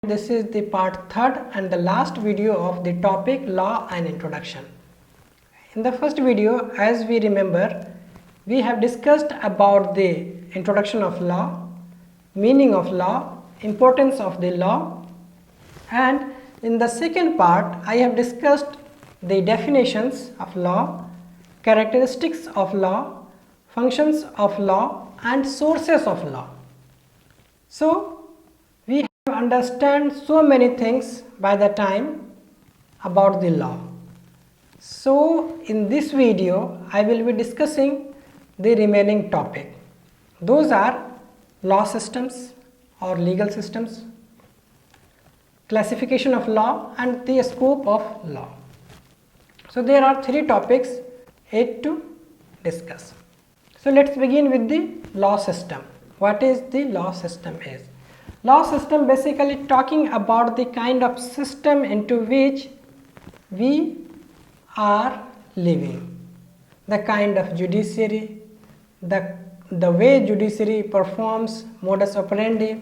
This is the part third and the last video of the topic law and introduction. In the first video, as we remember, we have discussed about the introduction of law, meaning of law, importance of the law, and in the second part I have discussed the definitions of law, characteristics of law, functions of law and sources of law. So we understand so many things by the time about the law. So in this video I will be discussing the remaining topic. Those are law systems or legal systems, classification of law and the scope of law. So there are three topics yet to discuss. So let's begin with the law system. What is the law system is? Law system basically talking about the kind of system into which we are living, the kind of judiciary, the way judiciary performs, modus operandi,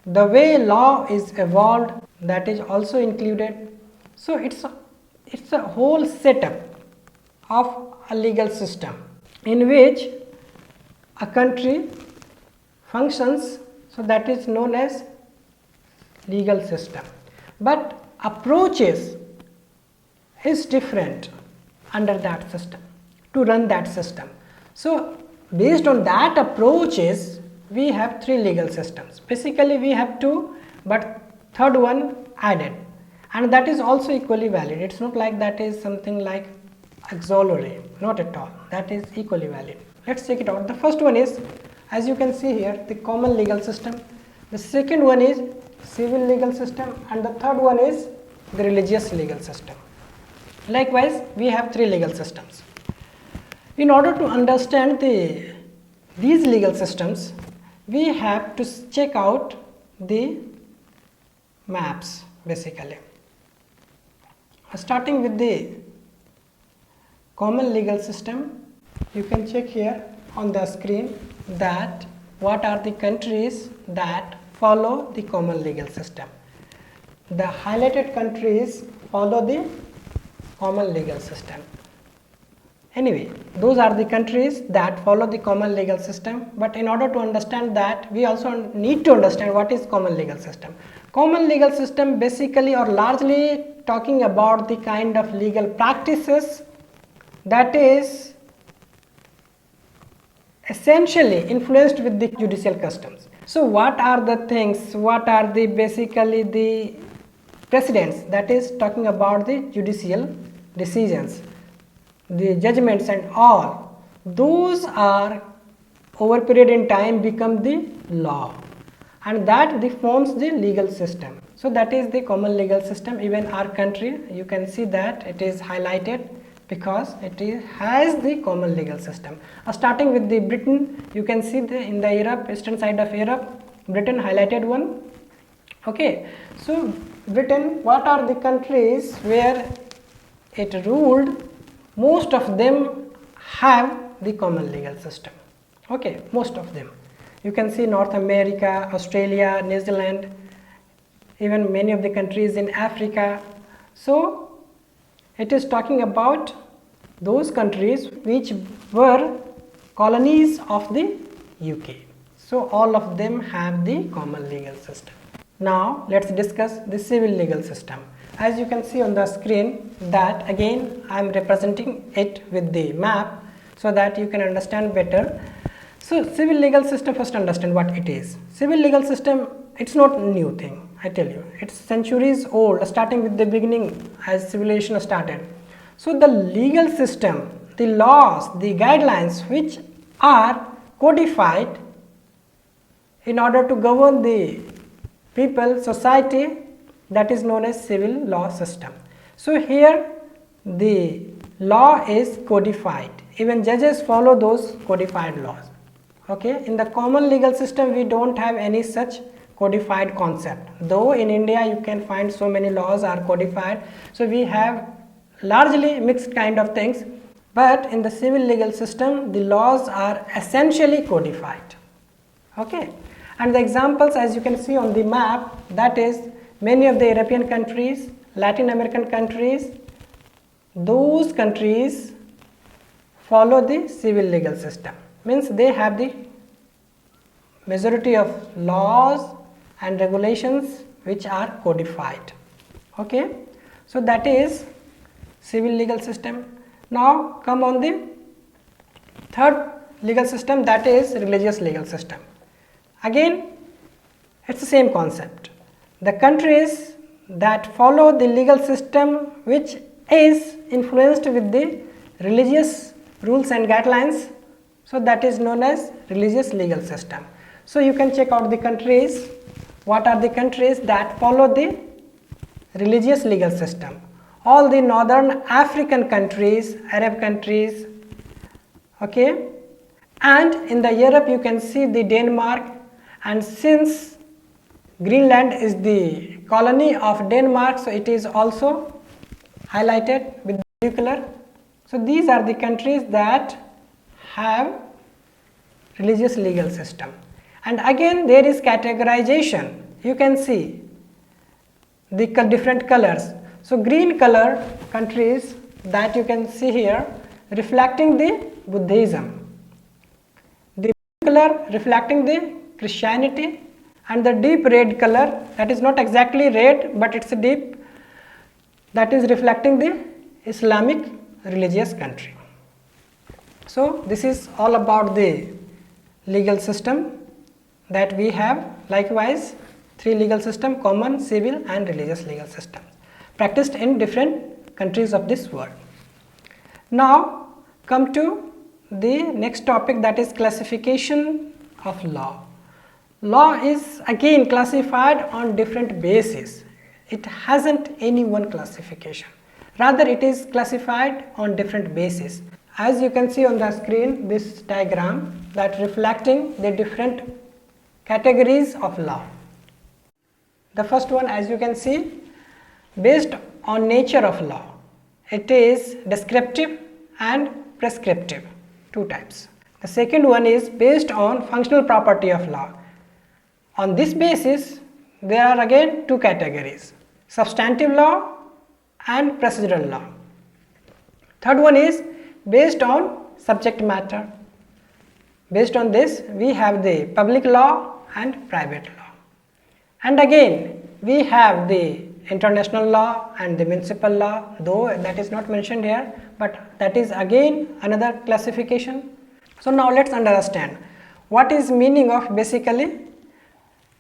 the way law is evolved, that is also included. So it's a whole setup of a legal system in which a country functions. So that is known as legal system, but approaches is different under that system to run that system. So based on that approaches we have three legal systems. Basically we have two, but third one added, and that is also equally valid. It's not like that is something like auxiliary, not at all, that is equally valid. Let's check it out. The first one is, as you can see here, the common legal system. The second one is civil legal system, and the third one is the religious legal system. Likewise, we have three legal systems. In order to understand these legal systems, we have to check out the maps basically. Starting with the common legal system, you can check here on the screen that what are the countries that follow the common legal system. The highlighted countries follow the common legal system. Anyway, those are the countries that follow the common legal system, but in order to understand that, we also need to understand what is common legal system. Common legal system basically or largely talking about the kind of legal practices that is essentially influenced with the judicial customs. So what are the things, what are the basically the precedents, that is talking about the judicial decisions, the judgments and all, those are over period in time become the law, and that forms the legal system. So that is the common legal system. Even our country, you can see that it is highlighted because has the common legal system. Starting with the Britain, you can see in the Europe, eastern side of Europe, Britain highlighted one. Okay, so Britain, what are the countries where it ruled? Most of them have the common legal system. Okay, most of them. You can see North America, Australia, New Zealand, even many of the countries in Africa. So it is talking about those countries which were colonies of the UK. So all of them have the common legal system. Now let's discuss the civil legal system. As you can see on the screen, that again I am representing it with the map so that you can understand better. So civil legal system, first understand what it is. Civil legal system, it's not a new thing, I tell you, it's centuries old, starting with the beginning as civilization started. So the legal system, the laws, the guidelines which are codified in order to govern the people, society, that is known as civil law system. So here the law is codified, even judges follow those codified laws. Okay, in the common legal system we don't have any such codified concept, though in India you can find so many laws are codified. So we have largely mixed kind of things, but in the civil legal system the laws are essentially codified. Okay, And the examples, as you can see on the map, that is many of the European countries, Latin American countries, those countries follow the civil legal system, means they have the majority of laws and regulations which are codified. Okay, so that is civil legal system. Now come on the third legal system, that is religious legal system. Again, it's the same concept. The countries that follow the legal system which is influenced with the religious rules and guidelines, so that is known as religious legal system. So you can check out the countries. What are the countries that follow the religious legal system? All the northern African countries, Arab countries, okay, and in the Europe you can see the Denmark, and since Greenland is the colony of Denmark, so it is also highlighted with blue color. So these are the countries that have religious legal system. And again there is categorization. You can see the different colors. So green color countries that you can see here reflecting the Buddhism, the blue color reflecting the Christianity, and the deep red color, that is not exactly red but it's a deep, that is reflecting the Islamic religious country. So this is all about the legal system that we have. Likewise, three legal system: common, civil and religious legal systems, practiced in different countries of this world. Now come to the next topic, that is classification of law. Law is again classified on different bases. It hasn't any one classification, rather it is classified on different bases. As you can see on the screen, this diagram that reflecting the different categories of law. The first one, as you can see, based on nature of law, it is descriptive and prescriptive, two types. The second one is based on functional property of law. On this basis, there are again two categories: substantive law and procedural law. Third one is based on subject matter. Based on this, we have the public law and private law. And again, we have the international law and the municipal law, though that is not mentioned here, but that is again another classification. So now let's understand what is meaning of basically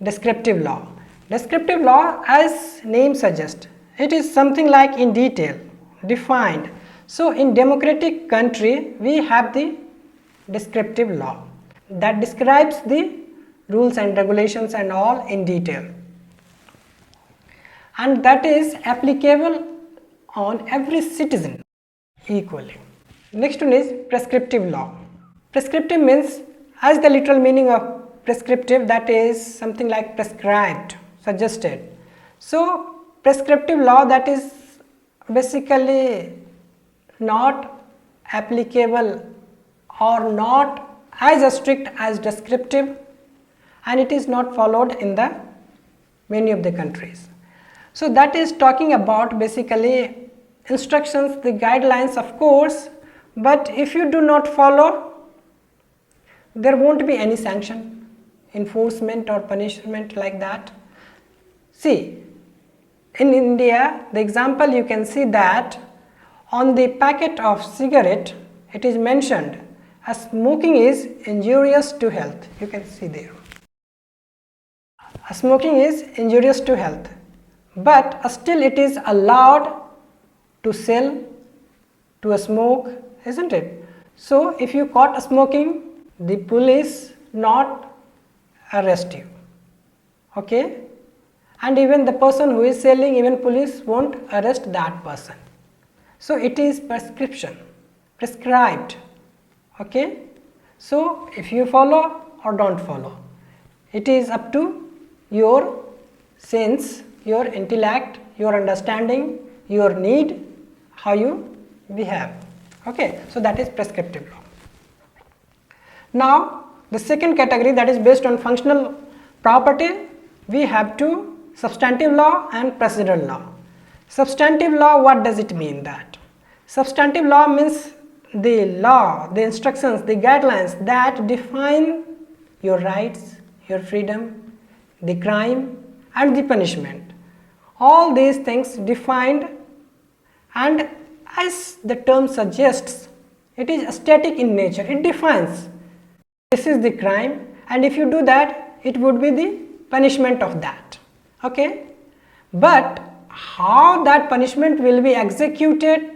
descriptive law. Descriptive law, as name suggests, it is something like in detail, defined. So in democratic country, we have the descriptive law that describes the rules and regulations and all in detail, and that is applicable on every citizen equally. Next one is prescriptive law. Prescriptive means, as the literal meaning of prescriptive, that is something like prescribed, suggested. So prescriptive law, that is basically not applicable or not as strict as descriptive, and it is not followed in the many of the countries. So that is talking about basically instructions, the guidelines of course, but if you do not follow, there won't be any sanction, enforcement or punishment like that. See, in India, the example you can see that on the packet of cigarette, it is mentioned as smoking is injurious to health. You can see there. Smoking is injurious to health, but still it is allowed to sell, to smoke, isn't it? So if you caught smoking, the police not arrest you, okay? And even the person who is selling, even police won't arrest that person. So it is prescription, prescribed, okay? So if you follow or don't follow, it is up to your sense, your intellect, your understanding, your need, how you behave, okay? So that is prescriptive law. Now the second category, that is based on functional property, we have two: substantive law and procedural law. Substantive law, what does it mean? That substantive law means the law, the instructions, the guidelines that define your rights, your freedom, the crime and the punishment. All these things defined, and as the term suggests, it is static in nature. It defines this is the crime, and if you do that, it would be the punishment of that. Okay, but how that punishment will be executed,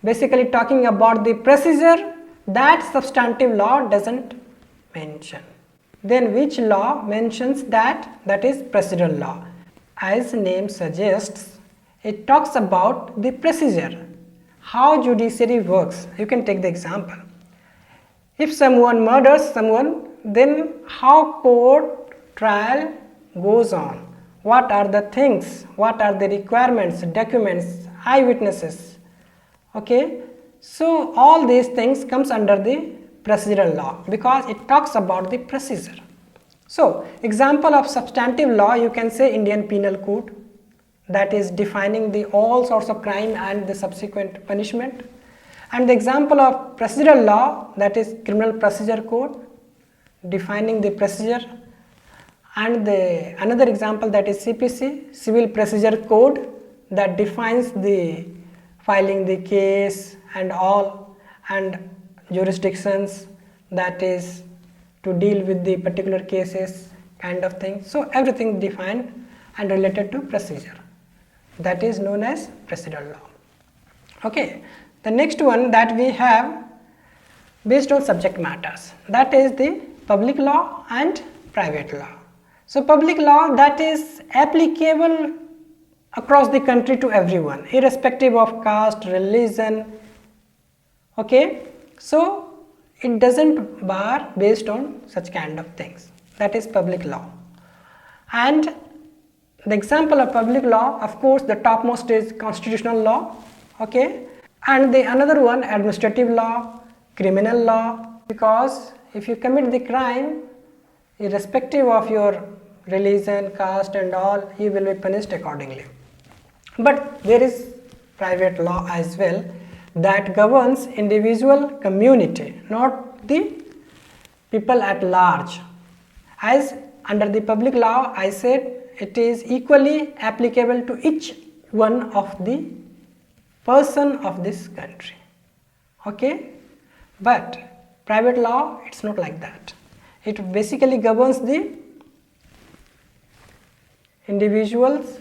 basically talking about the procedure, that substantive law doesn't mention. Then which law mentions that? That is procedural law. As name suggests, it talks about the procedure, how judiciary works. You can take the example. If someone murders someone, then how court trial goes on. What are the things, what are the requirements, documents, eyewitnesses. Okay, so all these things comes under the procedural law because it talks about the procedure. So example of substantive law, you can say Indian Penal Code, that is defining the all sorts of crime and the subsequent punishment. And the example of procedural law, that is Criminal Procedure Code, defining the procedure. And the another example, that is CPC, Civil Procedure Code, that defines the filing the case and all, and jurisdictions, that is to deal with the particular cases kind of thing. So everything defined and related to procedure, that is known as procedural law. Okay, the next one that we have based on subject matters, that is the public law and private law. So public law, that is applicable across the country to everyone, irrespective of caste, religion. Okay, so it doesn't bar based on such kind of things. That is public law. And the example of public law, of course, the topmost is constitutional law. Okay, and the another one, administrative law, criminal law, because if you commit the crime, irrespective of your religion, caste and all, you will be punished accordingly. But there is private law as well, that governs individual community, not the people at large. As under the public law, I said it is equally applicable to each one of the person of this country. Okay, but private law, it's not like that. It basically governs the individuals,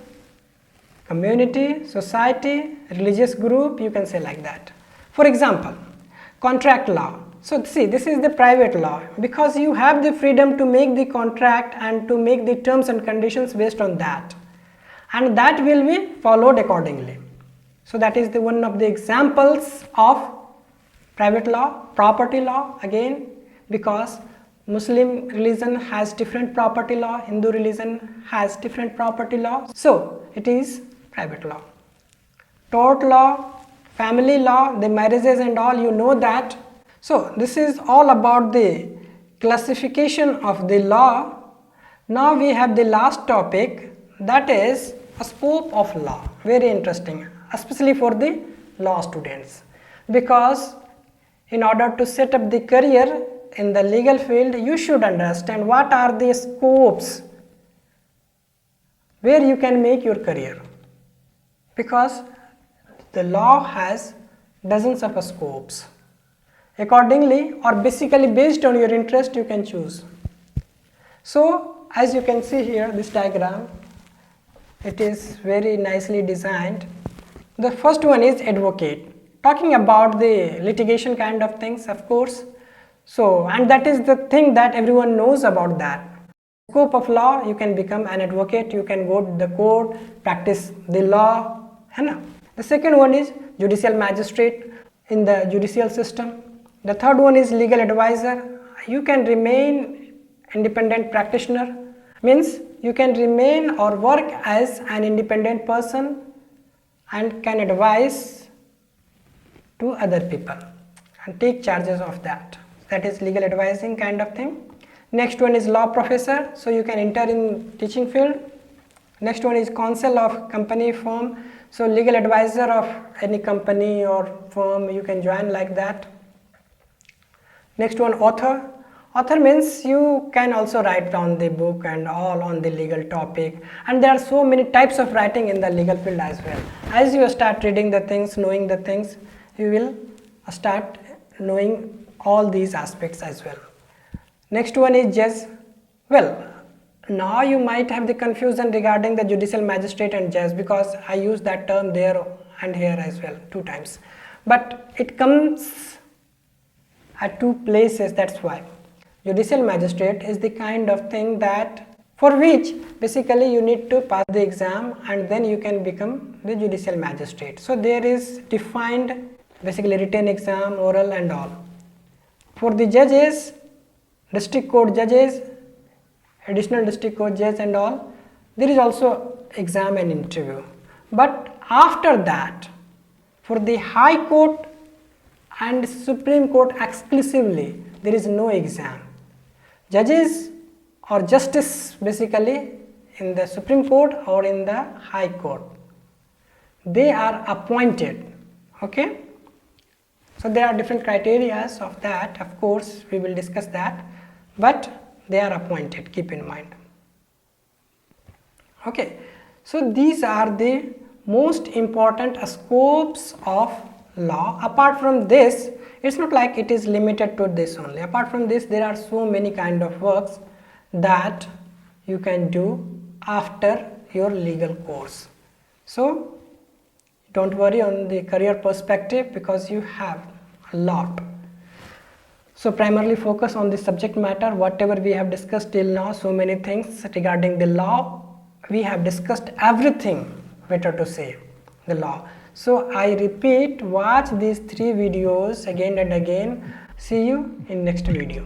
community, society, religious group, you can say like that. For example, contract law. So see, this is the private law because you have the freedom to make the contract and to make the terms and conditions based on that, and that will be followed accordingly. So that is the one of the examples of private law. Property law, again, because Muslim religion has different property law, Hindu religion has different property law, so it is private law. Tort law, family law, the marriages and all, you know that. So this is all about the classification of the law. Now we have the last topic, that is a scope of law. Very interesting, especially for the law students, because in order to set up the career in the legal field, you should understand what are the scopes where you can make your career, because the law has dozens of scopes. Accordingly, or basically based on your interest, you can choose. So as you can see here, this diagram, it is very nicely designed. The first one is advocate, talking about the litigation kind of things, of course. So, and that is the thing that everyone knows about that. Scope of law, you can become an advocate, you can go to the court, practice the law. The second one is judicial magistrate in the judicial system. The third one is legal advisor. You can remain independent practitioner, means you can remain or work as an independent person and can advise to other people and take charges of that. That is legal advising kind of thing. Next one is law professor, so you can enter in teaching field. Next one is counsel of company firm, so legal advisor of any company or firm, you can join like that. Next one, author. Author means you can also write on the book and all on the legal topic, and there are so many types of writing in the legal field as well. As you start reading the things, knowing the things, you will start knowing all these aspects as well. Next one is judge. Well, now you might have the confusion regarding the judicial magistrate and judge, because I use that term there and here as well 2 times, but it comes at 2 places. That's why judicial magistrate is the kind of thing that for which basically you need to pass the exam and then you can become the judicial magistrate. So there is defined basically written exam, oral and all. For the judges, district court judges, additional district court judge and all, there is also exam and interview. But after that, for the high court and Supreme Court exclusively, there is no exam. Judges or justice basically in the Supreme Court or in the High Court, they are appointed. Okay, so there are different criteria of that, of course we will discuss that, but they are appointed, keep in mind. Okay, so these are the most important scopes of law. Apart from this, it's not like it is limited to this only. Apart from this, there are so many kind of works that you can do after your legal course. So don't worry on the career perspective, because you have a lot. So primarily focus on the subject matter, whatever we have discussed till now, so many things regarding the law. We have discussed everything, better to say, the law. So I repeat, watch these 3 videos again and again. See you in next video.